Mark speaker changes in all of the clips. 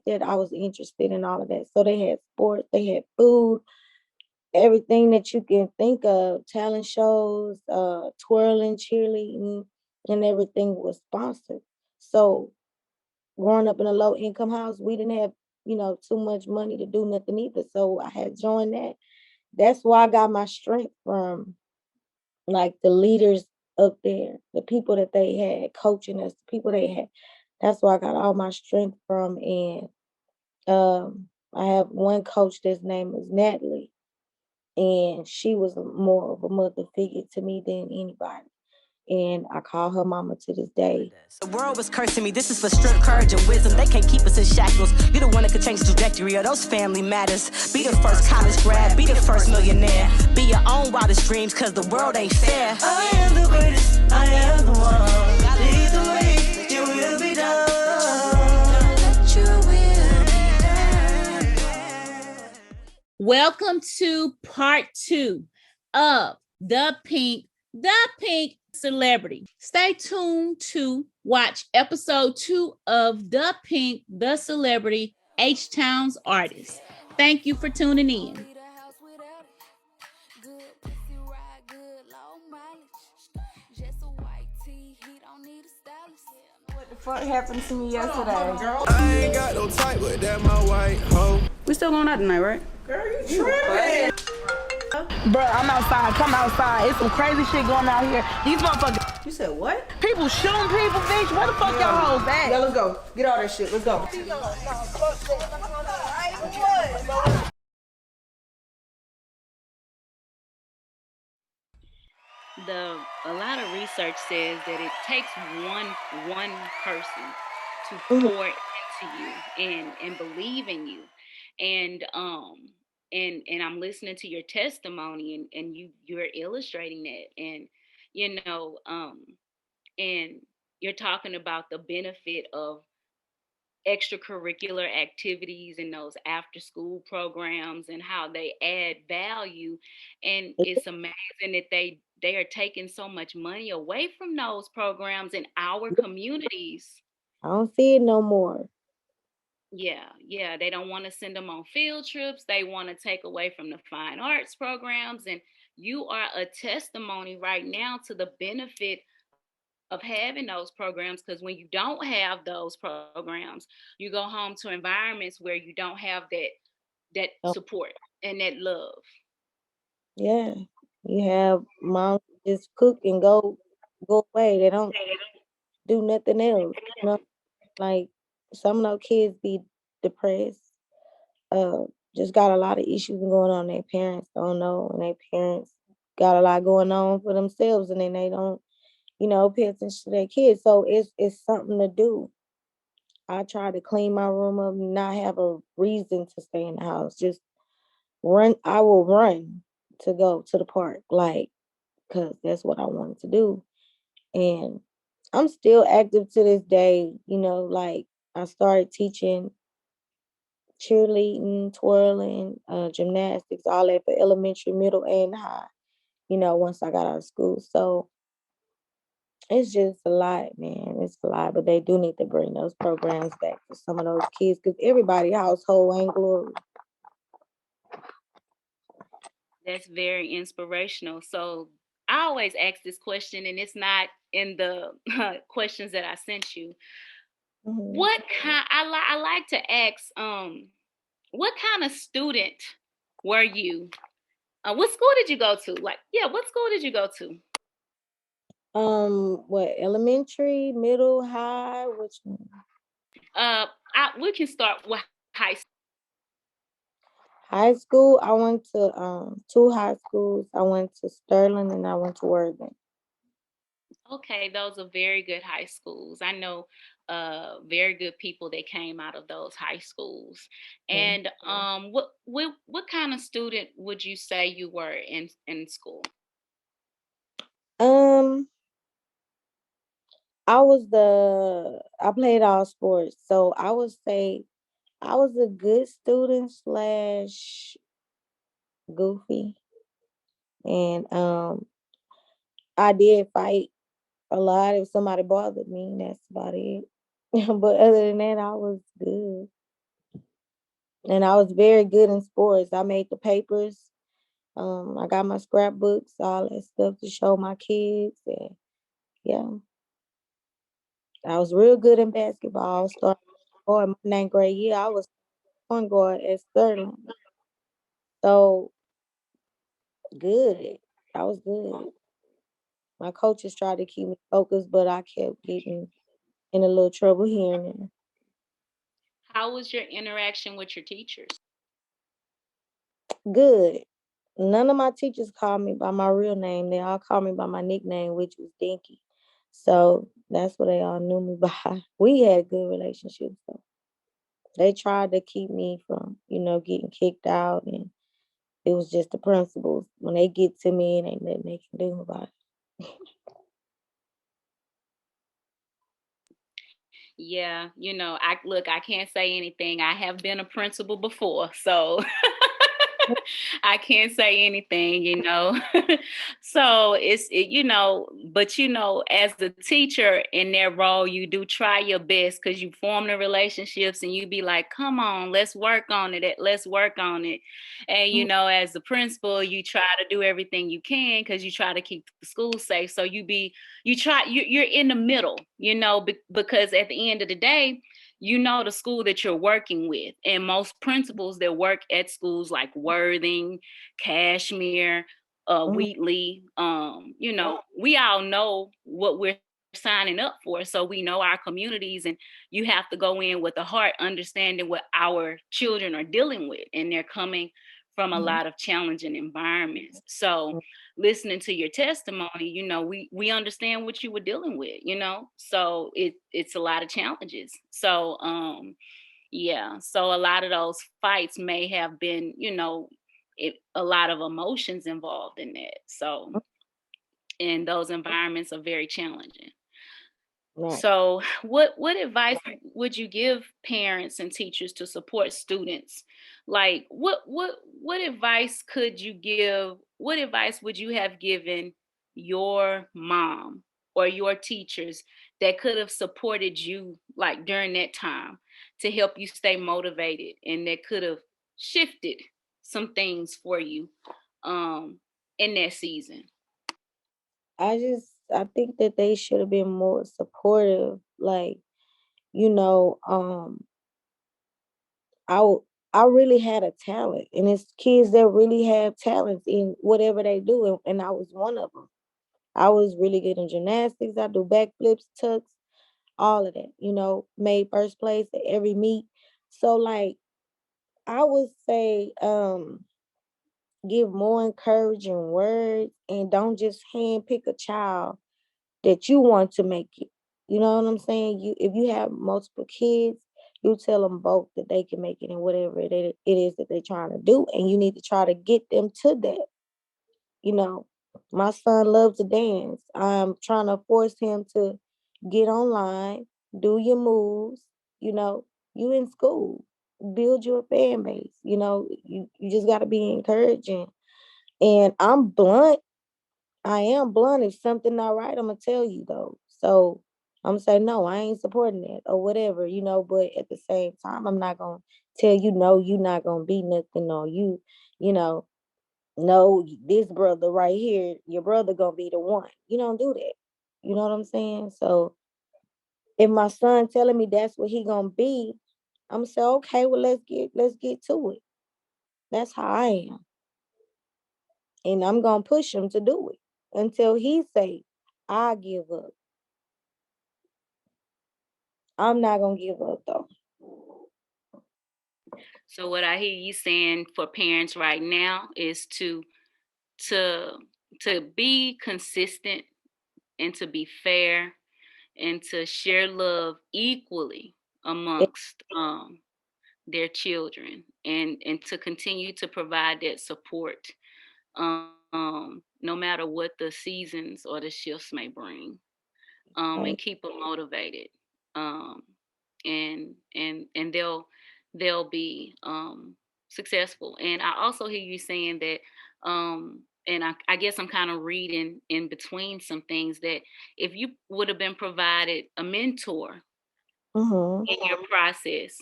Speaker 1: like that, I was interested in all of that. So they had sports, they had food, everything that you can think of, talent shows, twirling, cheerleading, and everything was sponsored. So growing up in a low income house, we didn't have, too much money to do nothing either. So I had joined that. That's where I got my strength from, like the leaders up there, the people that they had coaching us, the people they had. That's where I got all my strength from. And I have one coach that's name is Natalie, and she was more of a mother figure to me than anybody. And I call her mama to this day.
Speaker 2: The world was cursing me. This is for strength, courage, and wisdom. They can't keep us in shackles. You're the one that could change the trajectory of those family matters. Be the first college grad, be the first millionaire. Be your own wildest dreams, cause the world ain't fair. I am the greatest, I am the one. Lead the way, you will be done.
Speaker 3: Welcome to part 2 of The Pink Celebrity. Stay tuned to watch episode 2 of The Pink, the Celebrity, H-Town's Artist. Thank you for tuning in.
Speaker 4: What the fuck happened to me yesterday, girl?
Speaker 5: I ain't got no type, but that my white hoe.
Speaker 4: We still going out tonight, right?
Speaker 5: Girl, you tripping.
Speaker 4: Bro, I'm outside. Come outside. It's some crazy shit going out here. These motherfuckers.
Speaker 5: You said what?
Speaker 4: People shooting people, bitch. Where the fuck y'all hoes at?
Speaker 5: Yeah, let's go. Get all that shit. Let's go.
Speaker 3: A lot of research says that it takes one person to pour into you and believe in you. And I'm listening to your testimony, and you're illustrating that, and and you're talking about the benefit of extracurricular activities and those after school programs and how they add value. And it's amazing that they are taking so much money away from those programs in our communities.
Speaker 1: I don't see it no more.
Speaker 3: Yeah. They don't want to send them on field trips. They want to take away from the fine arts programs. And you are a testimony right now to the benefit of having those programs, because when you don't have those programs, you go home to environments where you don't have that support and that love.
Speaker 1: Yeah. You have moms just cook and go away. They don't do nothing else. Like some of those kids be depressed. Just got a lot of issues going on. Their parents don't know, and their parents got a lot going on for themselves, and then they don't, pay attention to their kids. So it's something to do. I try to clean my room up, not have a reason to stay in the house. Just run. I will run to go to the park, because that's what I wanted to do. And I'm still active to this day. I started teaching cheerleading, twirling, gymnastics, all that for elementary, middle, and high, once I got out of school. So it's just a lot, man. It's a lot, but they do need to bring those programs back for some of those kids, because everybody's household ain't glory.
Speaker 3: That's very inspirational. So I always ask this question, and it's not in the questions that I sent you. Mm-hmm. What kind? I like to ask. What kind of student were you? What school did you go to? What school did you go to?
Speaker 1: What, elementary, middle, high? Which one?
Speaker 3: We can start with high school.
Speaker 1: High school, I went to 2 high schools. I went to Sterling and I went to Worthing.
Speaker 3: Okay, those are very good high schools. I know very good people that came out of those high schools. And what kind of student would you say you were in school?
Speaker 1: I played all sports, so I would say I was a good student / goofy. And I did fight a lot if somebody bothered me. That's about it. But other than that, I was good. And I was very good in sports. I made the papers. I got my scrapbooks, all that stuff to show my kids. And yeah, I was real good in basketball. Started or my ninth grade year, I was point guard at Sterling. So good. I was good. My coaches tried to keep me focused, but I kept getting in a little trouble here and there.
Speaker 3: How was your interaction with your teachers?
Speaker 1: Good. None of my teachers called me by my real name. They all called me by my nickname, which was Dinky. So that's what they all knew me by. We had a good relationship. So they tried to keep me from, getting kicked out, and it was just the principals. When they get to me, it ain't nothing they can do about it.
Speaker 3: Yeah, I look, I can't say anything. I have been a principal before, so I can't say anything. So but as the teacher in that role, you do try your best because you form the relationships and you be like, come on, let's work on it. Let's work on it. And, as the principal, you try to do everything you can because you try to keep the school safe. So you're in the middle, because at the end of the day, the school that you're working with. And most principals that work at schools like Worthing, Cashmere,
Speaker 1: Mhm,
Speaker 3: Wheatley, we all know what we're signing up for. So we know our communities, and you have to go in with a heart, understanding what our children are dealing with. And they're coming from a
Speaker 1: mhm,
Speaker 3: lot of challenging environments. So listening to your testimony, we understand what you were dealing with, so it's a lot of challenges. So yeah, so a lot of those fights may have been, a lot of emotions involved in that. So and those environments are very challenging.
Speaker 1: right.
Speaker 3: So, what advice would you give parents and teachers to support students? Like, what advice could you give? What advice would you have given your mom or your teachers that could have supported you like during that time to help you stay motivated and that could have shifted some things for you um in that season?
Speaker 1: I think that they should have been more supportive. Like, you know, um, I w- I really had a talent, and it's kids that really have talents in whatever they do, and I was one of them. I was really good in gymnastics. I do backflips, tucks, all of that. Made first place at every meet. So like, I would say, give more encouraging words, and don't just hand pick a child that you want to make it. You know what I'm saying? If you have multiple kids, you tell them both that they can make it in whatever it is that they're trying to do, and you need to try to get them to that. You know, my son loves to dance. I'm trying to force him to get online, do your moves. You know, you in school, build your fan base. You just got to be encouraging. And I'm blunt. I am blunt. If something not right, I'm gonna tell you though. So I'm gonna say no, I ain't supporting that or whatever. But at the same time, I'm not gonna tell you no, you not gonna be nothing, or you know, no, this brother right here, your brother gonna be the one. You don't do that. You know what I'm saying? So if my son telling me that's what he gonna be, I'm gonna say, okay, well let's get to it. That's how I am. And I'm gonna push him to do it until he say, I give up. I'm not gonna give up though.
Speaker 3: So what I hear you saying for parents right now is to to be consistent and to be fair and to share love equally amongst their children, and to continue to provide that support, no matter what the seasons or the shifts may bring,
Speaker 1: Right.
Speaker 3: and keep them motivated, um, and they'll be successful. And I also hear you saying that, and I guess I'm kind of reading in between some things, that if you would have been provided a mentor
Speaker 1: Mm-hmm.
Speaker 3: in your process,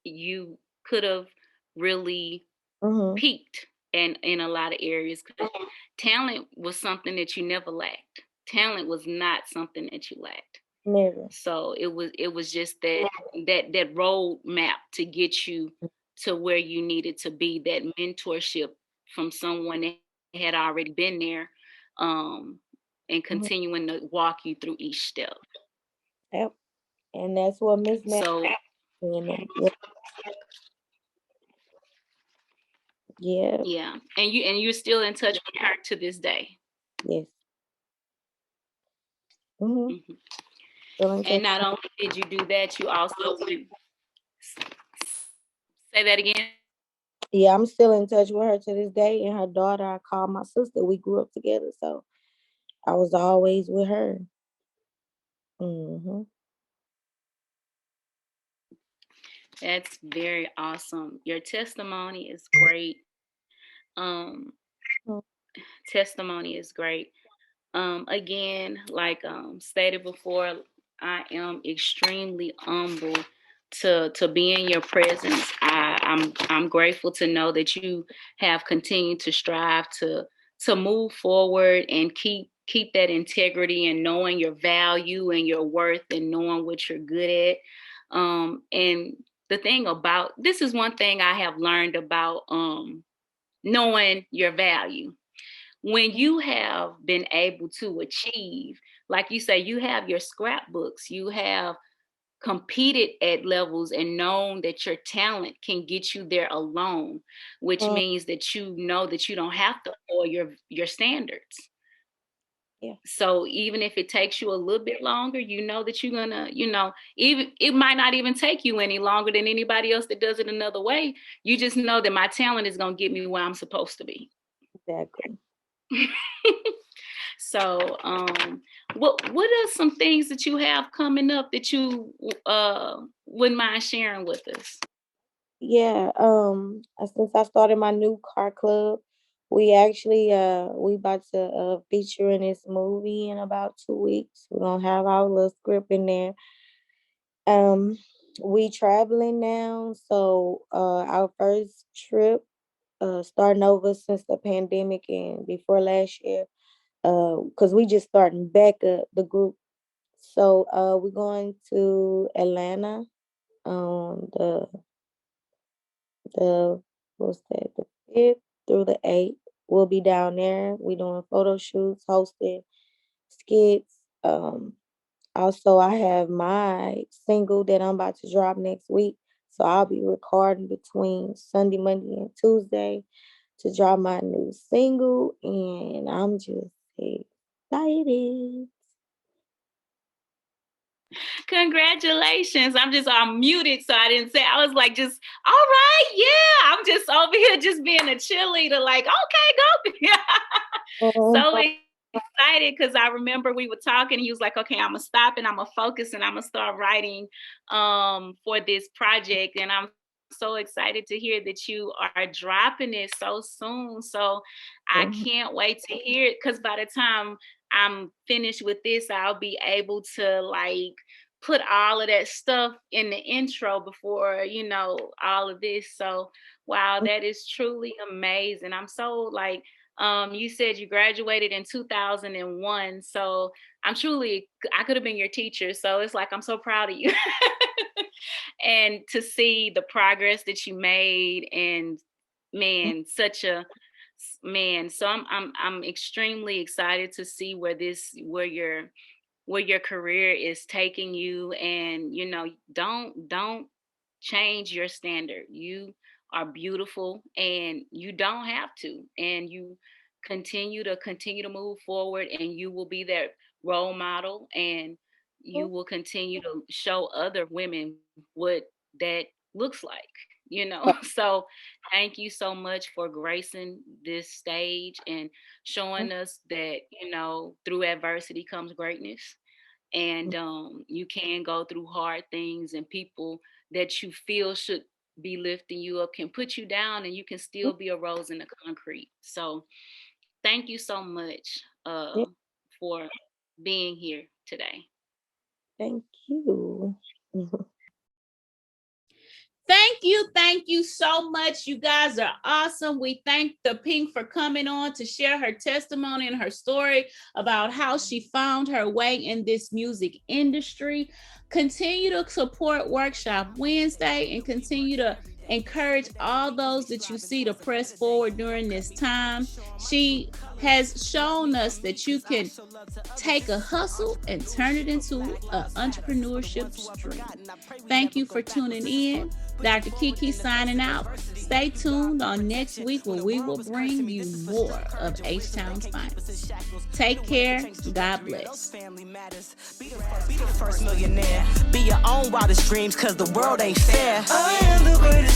Speaker 3: you could have really
Speaker 1: Mhm.
Speaker 3: peaked in a lot of areas, because talent was something that you never lacked. Talent was not something that you lacked.
Speaker 1: Never.
Speaker 3: So it was just that road map to get you to where you needed to be, that mentorship from someone that had already been there, um, and
Speaker 1: Mhm.
Speaker 3: continuing to walk you through each step.
Speaker 1: Yep. And that's what Miss Mac
Speaker 3: So
Speaker 1: and them. Yep. Yeah.
Speaker 3: yeah, and you're still in touch with her to this day.
Speaker 1: Yes. Mhm.
Speaker 3: Hmm.
Speaker 1: Still in
Speaker 3: And
Speaker 1: touch.
Speaker 3: not only did you do that, you also say that again.
Speaker 1: Yeah, I'm still in touch with her to this day. And her daughter, I call my sister. We grew up together, so I was always with her. Mhm.
Speaker 3: That's very awesome. Your testimony is great. Um,
Speaker 1: Mhm.
Speaker 3: testimony is great. Again, like stated before, I am extremely humble to be in your presence. I'm grateful to know that you have continued to strive to move forward and keep that integrity and knowing your value and your worth and knowing what you're good at. And the thing about this is one thing I have learned about knowing your value. When you have been able to achieve, like you say, you have your scrapbooks, you have competed at levels and known that your talent can get you there alone, which
Speaker 1: Mhm.
Speaker 3: means that you know that you don't have to lower your standards.
Speaker 1: Yeah.
Speaker 3: So even if it takes you a little bit longer, you know that you're gonna, even it might not even take you any longer than anybody else that does it another way. You just know that my talent is gonna get me where I'm supposed to be.
Speaker 1: Exactly.
Speaker 3: So, what are some things that you have coming up that you wouldn't mind sharing with us?
Speaker 1: Yeah. Since I started my new car club, we about to feature in this movie in about 2 weeks. We're gonna have our little script in there. Um, we traveling now, so our first trip, starting over since the pandemic and before last year, because we just starting back up the group. So we're going to Atlanta on the what's that, the 5th through the 8th. We'll be down there. We doing photo shoots, hosting skits. Also, I have my single that I'm about to drop next week. So I'll be recording between Sunday, Monday, and Tuesday to drop my new single. And I'm just excited.
Speaker 3: Congratulations! I'm muted, so I didn't say. I was like, just all right, yeah. I'm just over here, just being a cheerleader. Like, okay, go. So
Speaker 1: Mhm.
Speaker 3: excited because I remember we were talking. He was like, "Okay, I'm gonna stop and I'm gonna focus and I'm gonna start writing for this project." And I'm so excited to hear that you are dropping it so soon. So I
Speaker 1: Mhm.
Speaker 3: can't wait to hear it because by the time I'm finished with this, I'll be able to like put all of that stuff in the intro before all of this. So wow, that is truly amazing. I'm so like you said you graduated in 2001. So I could have been your teacher. So it's like, I'm so proud of you. And to see the progress that you made and man, man. So I'm extremely excited to see where your career is taking you, and don't change your standard. You are beautiful and you don't have to, and you continue to move forward, and you will be that role model, and you will continue to show other women what that looks like. So thank you so much for gracing this stage and showing us that through adversity comes greatness, and you can go through hard things, and people that you feel should be lifting you up can put you down, and you can still be a rose in the concrete. So thank you so much
Speaker 1: Yeah,
Speaker 3: for being here today.
Speaker 1: thank you.
Speaker 3: Thank you so much. You guys are awesome. We thank the Pink for coming on to share her testimony and her story about how she found her way in this music industry. Continue to support Workshop Wednesday and continue to encourage all those that you see to press forward during this time. She has shown us that you can take a hustle and turn it into an entrepreneurship stream. Thank you for tuning in. Dr. Kiki signing out. Stay tuned on next week where we will bring you more of H-Town's finest. Take care. God bless.
Speaker 2: Be the first millionaire. Be your own wildest dreams, cause the world ain't fair. I am the greatest.